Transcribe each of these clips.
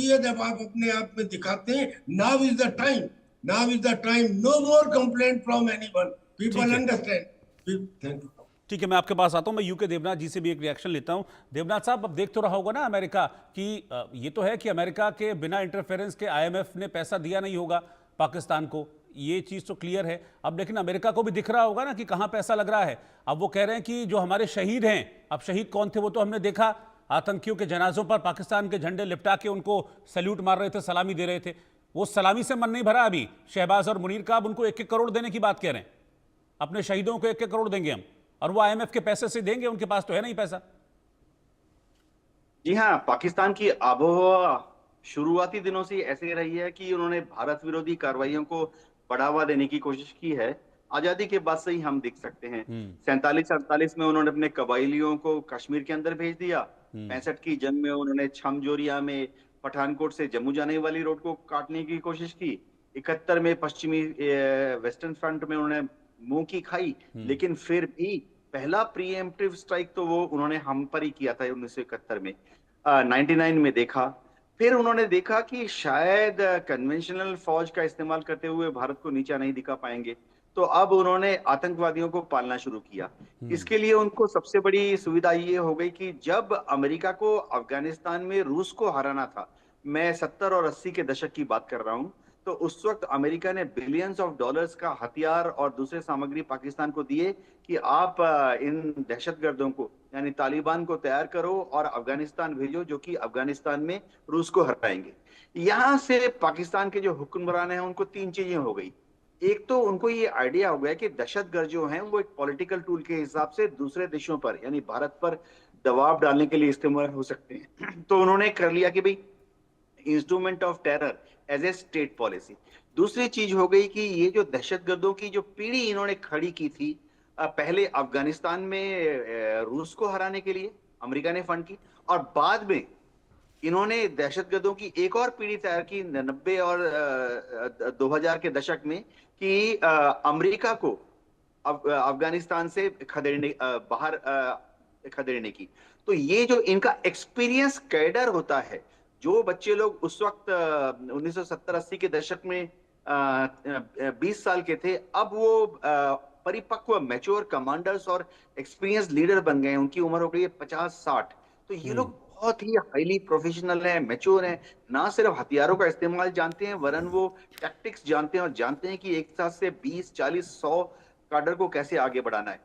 होती है जब आप अपने आप में दिखाते हैं now is the time, now is the time, no more complaint from anyone, ठीक पीपल है। अंडरस्टैंड। Thank you. ठीक है, मैं आपके पास आता हूं। मैं यूके देवनाथ जी से भी एक रिएक्शन लेता हूं। देवनाथ साहब, अब देख तो रहा होगा ना अमेरिका कि ये तो है कि अमेरिका के बिना इंटरफेरेंस के आईएमएफ ने पैसा दिया नहीं होगा पाकिस्तान को, ये चीज तो क्लियर है। अब लेकिन अमेरिका को भी दिख रहा होगा ना कि कहां पैसा लग रहा है। अब वो कह रहे हैं कि जो हमारे शहीद हैं, अब शहीद कौन थे वो तो हमने देखा, आतंकियों के जनाजों पर पाकिस्तान के झंडे लिपटा के उनको सैल्यूट मार रहे थे, सलामी दे रहे थे। वो सलामी से मन नहीं भरा अभी शहबाज और मुनीर का। अब उनको 1-1 करोड़ देने की बात कह रहे हैं, अपने शहीदों को 1-1 करोड़ देंगे हम, और वो आईएमएफ के पैसे से देंगे, उनके पास तो है नहीं पैसा। जी हाँ, पाकिस्तान की आबोहवा शुरुआती दिनों से ऐसे रही है कि उन्होंने भारत विरोधी कार्रवाइयों को बढ़ावा देने की कोशिश की है। आजादी के बाद से ही हम देख सकते हैं। 47-48 में उन्होंने अपने कबाइलियों को कश्मीर के अंदर भेज दिया। 65 की जंग में उन्होंने छमजोरिया में पठानकोट से जम्मू जाने वाली रोड को काटने की कोशिश की। 71 में पश्चिमी वेस्टर्न फ्रंट में उन्होंने मुंह की खाई, लेकिन फिर भी पहला प्रीएम्प्टिव स्ट्राइक तो वो उन्होंने हम पर ही किया था 1971 में। 99 में देखा। फिर उन्होंने देखा कि शायद कन्वेंशनल फौज का इस्तेमाल करते हुए भारत को नीचा नहीं दिखा पाएंगे, तो अब उन्होंने आतंकवादियों को पालना शुरू किया। इसके लिए उनको सबसे बड़ी सुविधा ये हो गई कि जब अमेरिका को अफगानिस्तान में रूस को हराना था, मैं 70 और 80 के दशक की बात कर रहा हूं, तो उस वक्त अमेरिका ने बिलियंस ऑफ डॉलर्स का हथियार और दूसरे सामग्री पाकिस्तान को दिए कि आप इन दहशतगर्दों को यानी तालिबान को तैयार करो और अफगानिस्तान भेजो, जो कि अफगानिस्तान में रूस को हराएंगे। यहां से पाकिस्तान के जो हुक्मरान हैं उनको तीन चीजें हो गई। एक तो उनको ये आइडिया हो गया कि दहशतगर्द जो हैं वो एक पॉलिटिकल टूल के हिसाब से दूसरे देशों पर यानी भारत पर दबाव डालने के लिए इस्तेमाल हो सकते हैं। तो उन्होंने कर लिया कि भाई instrument of terror as a state policy. दूसरी चीज हो गई कि ये जो दहशतगर्दों की जो पीढ़ी इन्होंने खड़ी की थी, पहले अफगानिस्तान में रूस को हराने के लिए अमेरिका ने फंड की, और बाद में इन्होंने दहशतगर्दों की एक और पीढ़ी तैयार की 90 और 2000 के दशक में कि अमेरिका को अफगानिस्तान से खदेड़ने बाहर खदेड़ने की। तो ये जो इनका एक्सपीरियंस कैडर होता है, जो बच्चे लोग उस वक्त 1970-80 के दशक में 20 साल के थे, अब वो परिपक्व मैच्योर कमांडर्स और एक्सपीरियंस लीडर बन गए हैं। उनकी उम्र हो गई है 50-60। तो ये लोग बहुत ही हाईली प्रोफेशनल हैं, मैच्योर हैं। ना सिर्फ हथियारों का इस्तेमाल जानते हैं, वरन वो टैक्टिक्स जानते हैं और जानते हैं कि एक साथ से 20-40-100 काडर को कैसे आगे बढ़ाना है।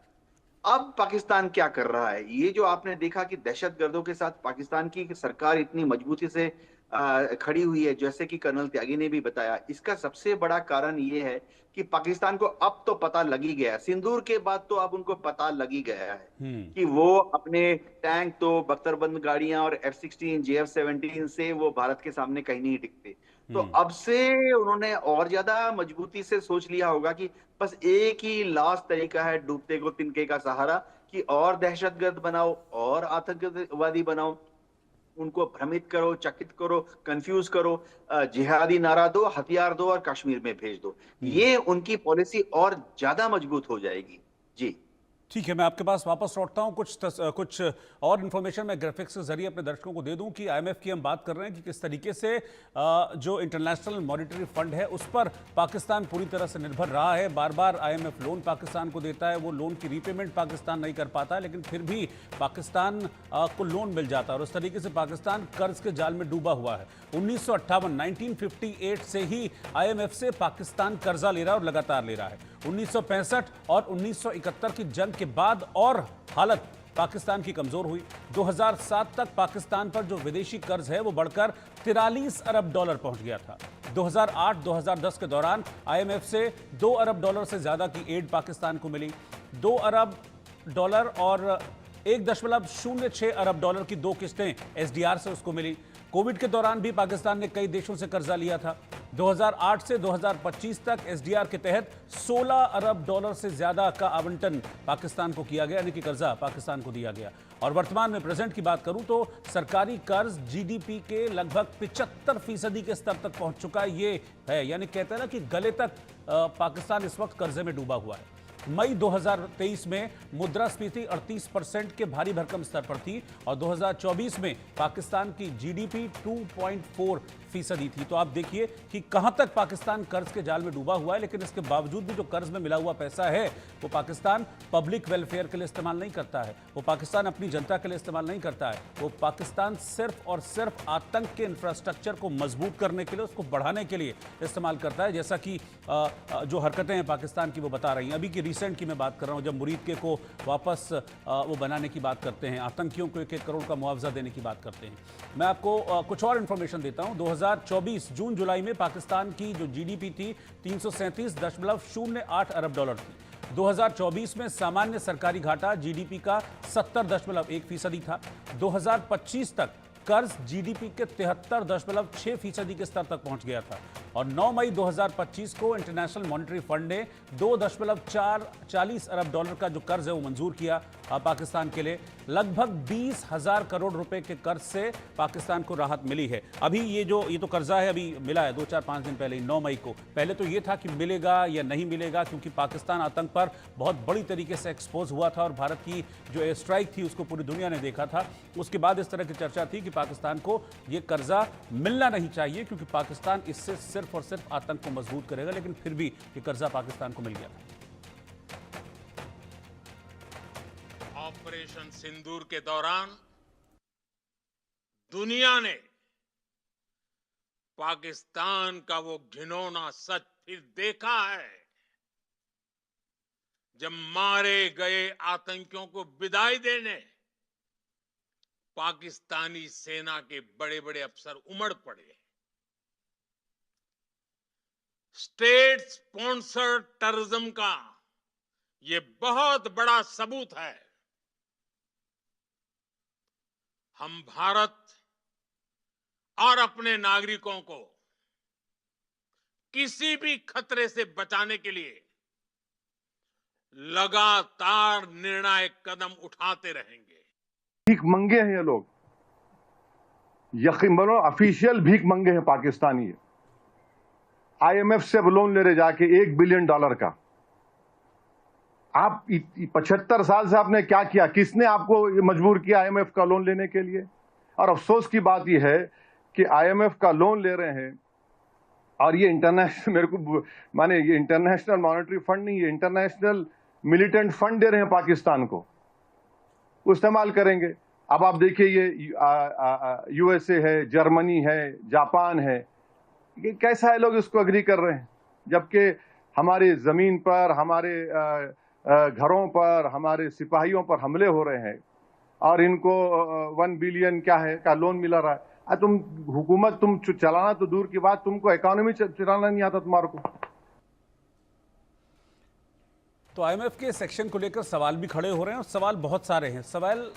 अब पाकिस्तान क्या कर रहा है, ये जो आपने देखा कि दहशतगर्दों के साथ पाकिस्तान की सरकार इतनी मजबूती से खड़ी हुई है, जैसे कि कर्नल त्यागी ने भी बताया, इसका सबसे बड़ा कारण ये है कि पाकिस्तान को अब तो पता लग ही गया, सिंदूर के बाद तो अब उनको पता लग ही गया है कि वो अपने टैंक तो बख्तरबंद गाड़ियां और F-16 JF-17 से वो भारत के सामने कहीं नहीं टिकते। तो अब से उन्होंने और ज्यादा मजबूती से सोच लिया होगा कि बस एक ही लास्ट तरीका है डूबते को तिनके का सहारा, कि और दहशतगर्द बनाओ और आतंकवादी बनाओ, उनको भ्रमित करो, चकित करो, कंफ्यूज करो, जिहादी नारा दो, हथियार दो और कश्मीर में भेज दो। ये उनकी पॉलिसी और ज्यादा मजबूत हो जाएगी। जी ठीक है, मैं आपके पास वापस लौटता हूं। कुछ और इन्फॉर्मेशन मैं ग्राफिक्स के जरिए अपने दर्शकों को दे दूं कि आईएमएफ की हम बात कर रहे हैं कि किस तरीके से जो इंटरनेशनल मॉनेटरी फंड है उस पर पाकिस्तान पूरी तरह से निर्भर रहा है। बार बार आईएमएफ लोन पाकिस्तान को देता है, वो लोन की रीपेमेंट पाकिस्तान नहीं कर पाता है, लेकिन फिर भी पाकिस्तान को लोन मिल जाता है और उस तरीके से पाकिस्तान कर्ज के जाल में डूबा हुआ है। 1958 से ही आईएमएफ से पाकिस्तान कर्जा ले रहा है और लगातार ले रहा है। 1965 और 1971 की जंग के बाद और हालत पाकिस्तान की कमजोर हुई। 2007 तक पाकिस्तान पर जो विदेशी कर्ज है वो बढ़कर 43 अरब डॉलर पहुंच गया था। 2008-2010 के दौरान आईएमएफ से 2 अरब डॉलर से ज्यादा की एड पाकिस्तान को मिली। 2 अरब डॉलर और 1.06 अरब डॉलर की 2 किस्तें एसडीआर से उसको मिली। कोविड के दौरान भी पाकिस्तान ने कई देशों से कर्जा लिया था। 2008 से 2025 तक एसडीआर के तहत 16 अरब डॉलर से ज्यादा का आवंटन पाकिस्तान को किया गया, यानी कि कर्जा पाकिस्तान को दिया गया। और वर्तमान में प्रेजेंट की बात करूं तो सरकारी कर्ज जीडीपी के लगभग 75% के स्तर तक पहुंच चुका है। ये है, यानी कहते हैं ना कि गले तक पाकिस्तान इस वक्त कर्जे में डूबा हुआ है। मई 2023 में मुद्रास्फीति 38% के भारी भरकम स्तर पर थी और 2024 में पाकिस्तान की जीडीपी 2.4% थी। तो आप देखिए कि कहां तक पाकिस्तान कर्ज के जाल में डूबा हुआ है, लेकिन इसके बावजूद भी जो कर्ज में मिला हुआ पैसा है वो पाकिस्तान पब्लिक वेलफेयर के लिए इस्तेमाल नहीं करता है, वो पाकिस्तान अपनी जनता के लिए इस्तेमाल नहीं करता है, वो पाकिस्तान सिर्फ और सिर्फ आतंक के इंफ्रास्ट्रक्चर को मजबूत करने के लिए, उसको बढ़ाने के लिए इस्तेमाल करता है। जैसा कि जो हरकतें हैं पाकिस्तान की वो बता रही हैं। अभी की रिसेंट की मैं बात कर रहा हूं, जब मुरीद के को वापस वो बनाने की बात करते हैं, आतंकियों को 1-1 करोड़ का मुआवजा देने की बात करते हैं। मैं आपको कुछ और इंफॉर्मेशन देता हूं। 2024 जून जुलाई में पाकिस्तान की जो जीडीपी थी 337.08 अरब डॉलर थी। 2024 में सामान्य सरकारी घाटा जीडीपी का 70.1% था। 2025 तक कर्ज जीडीपी के 73.6% के स्तर तक पहुंच गया था और 9 मई 2025 को इंटरनेशनल मॉनेटरी फंड ने 2.40 अरब डॉलर का जो कर्ज है वो मंजूर किया पाकिस्तान के लिए। लगभग 20,000 करोड़ रुपए के कर्ज से पाकिस्तान को राहत मिली है। अभी ये तो कर्जा है, अभी मिला है 2-4-5 दिन पहले, 9 मई को। पहले तो ये था कि मिलेगा या नहीं मिलेगा, क्योंकि पाकिस्तान आतंक पर बहुत बड़ी तरीके से एक्सपोज हुआ था और भारत की जो एयर स्ट्राइक थी उसको पूरी दुनिया ने देखा था। उसके बाद इस तरह की चर्चा थी कि पाकिस्तान को ये कर्जा मिलना नहीं चाहिए, क्योंकि पाकिस्तान इससे सिर्फ और सिर्फ आतंक को मजबूत करेगा, लेकिन फिर भी ये कर्जा पाकिस्तान को मिल गया। ऑपरेशन सिंदूर के दौरान दुनिया ने पाकिस्तान का वो घिनौना सच फिर देखा है, जब मारे गए आतंकियों को विदाई देने पाकिस्तानी सेना के बड़े बड़े अफसर उमड़ पड़े। स्टेट स्पॉन्सर्ड टेररिज्म का ये बहुत बड़ा सबूत है। हम भारत और अपने नागरिकों को किसी भी खतरे से बचाने के लिए लगातार निर्णायक कदम उठाते रहेंगे। भीख मंगे हैं ये लोग, यकीन मानो ऑफिशियल भीख मंगे हैं पाकिस्तानी। आईएमएफ से लोन ले रहे जाके $1 बिलियन का। आप 75 साल से आपने क्या किया? किसने आपको मजबूर किया आईएमएफ का लोन लेने के लिए? और अफसोस की बात यह है कि आईएमएफ का लोन ले रहे हैं और ये इंटरनेशनल, मेरे को माने ये इंटरनेशनल मॉनेटरी फंड नहीं, ये इंटरनेशनल मिलिटेंट फंड दे रहे हैं पाकिस्तान को, वो इस्तेमाल करेंगे। अब आप देखिए ये यूएसए है, जर्मनी है, जापान है, ये कैसा है लोग इसको अग्री कर रहे हैं, जबकि हमारे जमीन पर, हमारे घरों पर, हमारे सिपाहियों पर हमले हो रहे हैं और इनको 1 बिलियन क्या है का लोन मिला रहा है। तुम हुकूमत तुम चलाना तो दूर की बात, तुमको इकोनॉमी चलाना नहीं आता तुम्हारे को। तो आईएमएफ के सेक्शन को लेकर सवाल भी खड़े हो रहे हैं और सवाल बहुत सारे हैं। सवाल